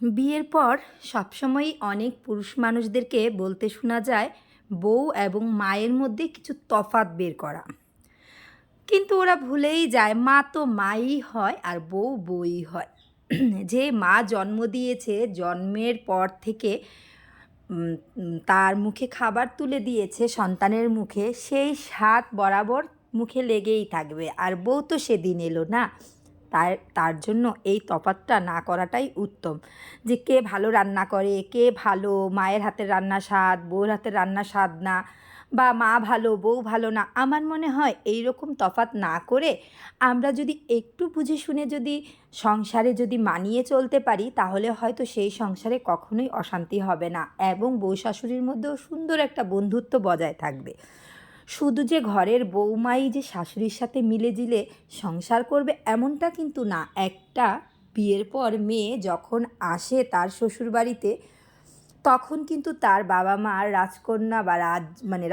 বিয়ের পর সবসময়ই অনেক পুরুষ মানুষদেরকে বলতে শোনা যায় বউ এবং মায়ের মধ্যে কিছু তফাৎ বের করা। কিন্তু ওরা ভুলেই যায় মা তো মাই হয় আর বউ বউই হয়। যে মা জন্ম দিয়েছে, জন্মের পর থেকে উম তার মুখে খাবার তুলে দিয়েছে সন্তানের মুখে, সেই স্বাদ বরাবর মুখে লেগেই থাকবে। আর বউ তো সেদিন এলো না। তার তার জন্য এই তফাৎটা না করাটাই উত্তম। যে কে ভালো রান্না করে, কে ভালো, মায়ের হাতের রান্না স্বাদ, বউর হাতের রান্না স্বাদ না, বা মা ভালো বউ ভালো না। আমার মনে হয় এই রকম তফাৎ না করে আমরা যদি একটু বুঝে শুনে যদি সংসারে যদি মানিয়ে চলতে পারি, তাহলে হয়তো সেই সংসারে কখনোই অশান্তি হবে না এবং বউ শাশুড়ির মধ্যেও সুন্দর একটা বন্ধুত্ব বজায় থাকবে। শুধু যে ঘরের বউমাই যে শাশুড়ির সাথে মিলেঝিলে সংসার করবে এমনটা কিন্তু না। একটা বিয়ের পর মেয়ে যখন আসে তার শ্বশুরবাড়িতে, তখন কিন্তু তার বাবা মা রাজকন্যা বা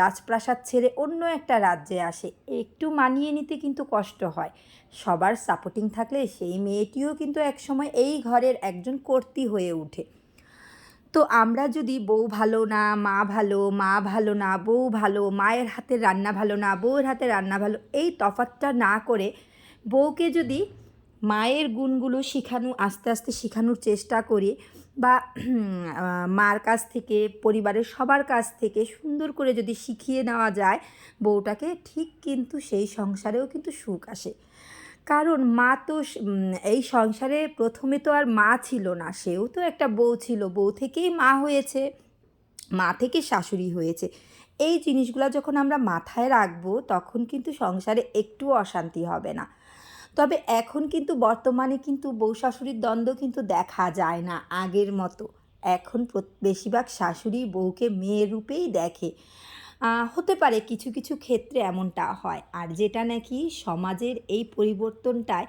রাজপ্রাসাদ ছেড়ে অন্য একটা রাজ্যে আসে। একটু মানিয়ে নিতে কিন্তু কষ্ট হয়। সবার সাপোর্টিং থাকলে সেই মেয়েটিও কিন্তু একসময় এই ঘরের একজন কর্ত্রী হয়ে ওঠে। তো আমরা যদি বউ ভালো না, মা ভালো, মা ভালো না, বউ ভালো, মায়ের হাতের রান্না ভালো না, বউয়ের হাতের রান্না ভালো, এই তফাৎটা না করে বউকে যদি মায়ের গুণগুলো শেখানো, আস্তে আস্তে শেখানোর চেষ্টা করি, বা মার কাছ থেকে, পরিবারের সবার কাছ থেকে সুন্দর করে যদি শিখিয়ে নেওয়া যায় বউটাকে, ঠিক কিন্তু সেই সংসারেও কিন্তু সুখ আসে। কারণ মা তো এই সংসারে প্রথমে তো আর মা ছিল না, সেও তো একটা বউ ছিল, বউ থেকেই মা হয়েছে, মা থেকে শাশুড়ি হয়েছে। এই জিনিসগুলো যখন আমরা মাথায় রাখবো তখন কিন্তু সংসারে একটুও অশান্তি হবে না। তবে এখন কিন্তু বর্তমানে কিন্তু বউ শাশুড়ির দ্বন্দ্ব কিন্তু দেখা যায় না আগের মতো। এখন বেশিরভাগ শাশুড়ি বউকে মেয়ের রূপেই দেখে। হতে পারে কিছু কিছু ক্ষেত্রে এমনটা হয়। আর যেটা নাকি সমাজের এই পরিবর্তনটায়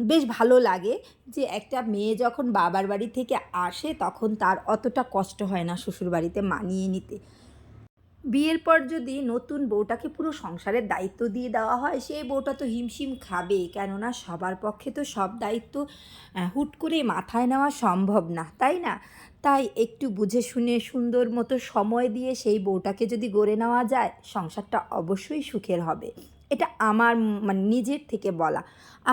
বেশ ভালো লাগে, যে একটা মেয়ে যখন বাবার বাড়ি থেকে আসে তখন তার অতটা কষ্ট হয় না শ্বশুরবাড়িতে মানিয়ে নিতে। বিয়ের পর যদি নতুন বউটাকে পুরো সংসারের দায়িত্ব দিয়ে দেওয়া হয়, সেই বউটা তো হিমশিম খাবেই। কেননা সবার পক্ষে তো সব দায়িত্ব হুট করে মাথায় নেওয়া সম্ভব না, তাই না? তাই একটু বুঝে শুনে সুন্দর মতো সময় দিয়ে সেই বউটাকে যদি গড়ে নেওয়া যায়, সংসারটা অবশ্যই সুখের হবে। এটা আমার নিজের থেকে বলা।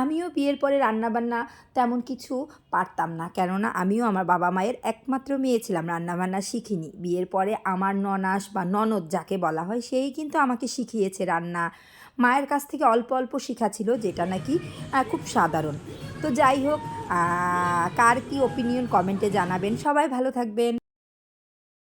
আমিও বিয়ের পরে রান্নাবান্না তেমন কিছু পারতাম না, কেননা আমিও আমার বাবা মায়ের একমাত্র মেয়ে ছিলাম, রান্নাবান্না শিখিনি। বিয়ের পরে আমার ননাস বা ননদ যাকে বলা হয়, সেই কিন্তু আমাকে শিখিয়েছে রান্না। মায়ের কাছ থেকে অল্প অল্প শেখা ছিল, যেটা নাকি খুব সাধারণ। তো যাই হোক, কার কী ওপিনিয়ন কমেন্টে জানাবেন। সবাই ভালো থাকবেন।